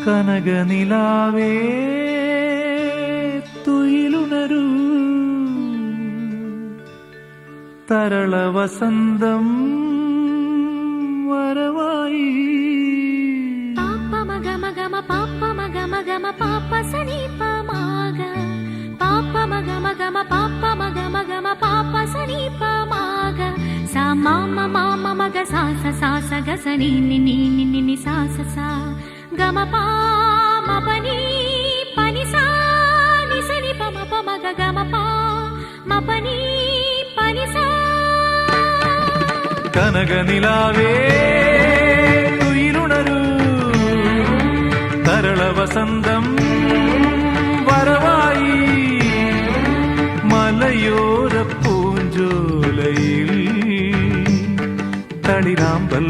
കനകനിലാവേ തുയിലുണരൂ തരള വസന്തം വരവായി പാപ്പ മഗ മഗ മ പാപ്പ മഗ മഗ മ പാപ്പ സനി പ മഗ പാപ്പ മഗ മഗ മ പാപ്പ മഗ മഗ മ പാപ്പ സനി പ മഗ സ മ മ മഗ സ സ സ സ ഗ സ നി നി നി നി നി സ സ സ ഗ മ പ മ പ നി പ നി സ നി സ നി പ മ പ മഗ ഗ മ പ മ പ നി പ നി സ കനകനിലാവേ തുയിലുണരൂ തരള വസന്തം വരവായി മലയോര പൂഞ്ചോലയിൽ തളിരാമ്പൽ